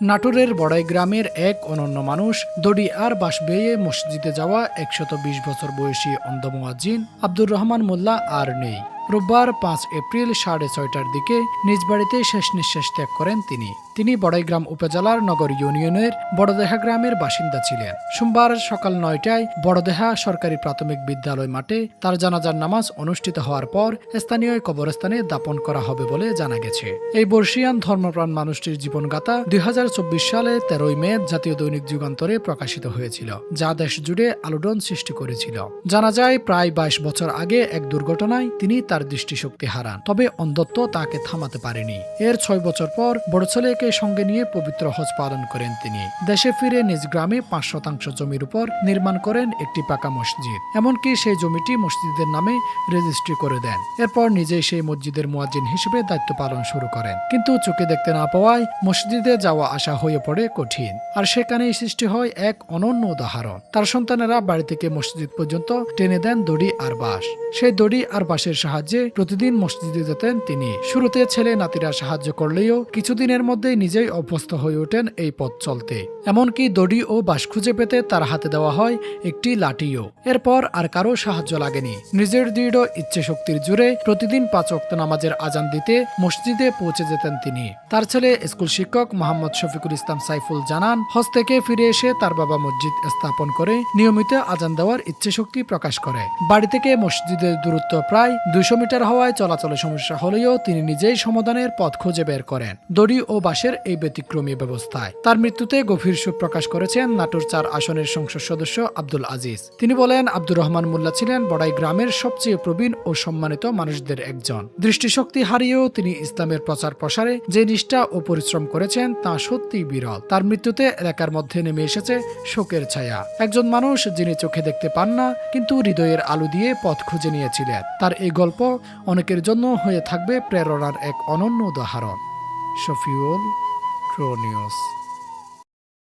নাটোরের বড়াই গ্রামের এক অনন্য মানুষ দড়ি আর বাঁশ বেয়ে মসজিদে যাওয়া ১২০ বছর বয়সী অন্ধ মুয়াজ্জিন আব্দুর রহমান মোল্লা আর নেই। রোববার ৫ এপ্রিল ৬:৩০টার দিকে নিজ বাড়িতে শেষ নিঃশ্বাস ত্যাগ করেন তিনি বড়াইগ্রাম উপজেলার নগর ইউনিয়নের বড়দেহা গ্রামের বাসিন্দা ছিলেন। সোমবার সকাল ৯টায় বড়দেহা সরকারি প্রাথমিক বিদ্যালয় মাঠে তার জানাজার নামাজ অনুষ্ঠিত হওয়ার পর স্থানীয় কবরস্থানে দাপন করা হবে বলে জানা গেছে। এই বর্ষিয়ান ধর্মপ্রাণ মানুষটির জীবনগাথা ২০২৪ সালে ১৩ মে জাতীয় দৈনিক যুগান্তরে প্রকাশিত হয়েছিল, যা দেশ জুড়ে আলোড়ন সৃষ্টি করেছিল। জানা যায় প্রায় ২২ বছর আগে এক দুর্ঘটনায় তিনি তার দৃষ্টিশক্তি হারান, তবে অন্ধত্ব তাকে থামাতে পারেনি। এর ৬ বছর পর বড় ছেলেকে সঙ্গে নিয়ে পবিত্র হজ পালন করেন তিনি। দেশে ফিরে নিজ গ্রামে ৫% জমির উপর নির্মাণ করেন একটি পাকা মসজিদ। এমনকি সেই জমিটি মসজিদের নামে রেজিস্ট্রি করে দেন। এরপর নিজেই সেই মসজিদের মুয়াজ্জিন হিসেবে দায়িত্ব পালন শুরু করেন। কিন্তু চোখে দেখতে না পাওয়ায় মসজিদে যাওয়া আসা হয়ে পড়ে কঠিন। আর সেখানেই সৃষ্টি হয় এক অনন্য উদাহরণ। তার সন্তানেরা বাড়ি থেকে মসজিদ পর্যন্ত টেনে দেন দড়ি আর বাঁশ। সেই দড়ি আর বাঁশের সাহায্যে প্রতিদিন মসজিদে যেতেন তিনি। শুরুতে ছেলে নাতিরা সাহায্য করলেও কিছুদিনের মধ্যে নিজেই অভ্যস্ত হয়ে ওঠেন এই পথ চলতে। এমনকি দড়ি ও বাঁশ খুঁজে পেতে তার হাতে দেওয়া হয় একটি লাঠিও। এরপর আর কারো সাহায্য লাগেনি। নিজের দৃঢ় ইচ্ছে শক্তির জোরে প্রতিদিন ৫ ওয়াক্ত নামাজের আজান দিতে মসজিদে পৌঁছে যেতেন তিনি। তার ছেলে স্কুল শিক্ষক মোহাম্মদ শফিকুল ইসলাম সাইফুল জানান, হজ থেকে ফিরে এসে তার বাবা মসজিদ স্থাপন করে নিয়মিত আজান দেওয়ার ইচ্ছে শক্তি প্রকাশ করে। বাড়ি থেকে মসজিদের দূরত্ব প্রায় ২০০ মিটার হওয়ায় চলাচলে সমস্যা হলেও তিনি নিজেই সমাধানের পথ খুঁজে বের করেন দড়ি ও বাঁশের এই ব্যতিক্রমী ব্যবস্থায়। তার মৃত্যুতে গভীর শোক প্রকাশ করেছেন নাটোর ৪ আসনের সংসদ সদস্য আব্দুল আজিজ। তিনি বলেন, আব্দুর রহমান মোল্লা ছিলেন বড়াই গ্রামের সবচেয়ে প্রবীণ ও সম্মানিত মানুষদের একজন। দৃষ্টিশক্তি হারিয়েও তিনি ইসলামের প্রচার প্রসারে যে নিষ্ঠা ও পরিশ্রম করেছেন তা সত্যিই বিরল। তার মৃত্যুতে এলাকার মধ্যে নেমে এসেছে শোকের ছায়া। একজন মানুষ যিনি চোখে দেখতে পান না কিন্তু হৃদয়ের আলো দিয়ে পথ খুঁজে নিয়েছিলেন। তার এই গল্প অনেকের জন্য হয়ে থাকবে প্রেরণার এক অনন্য উদাহরণ। Shafiul, true news.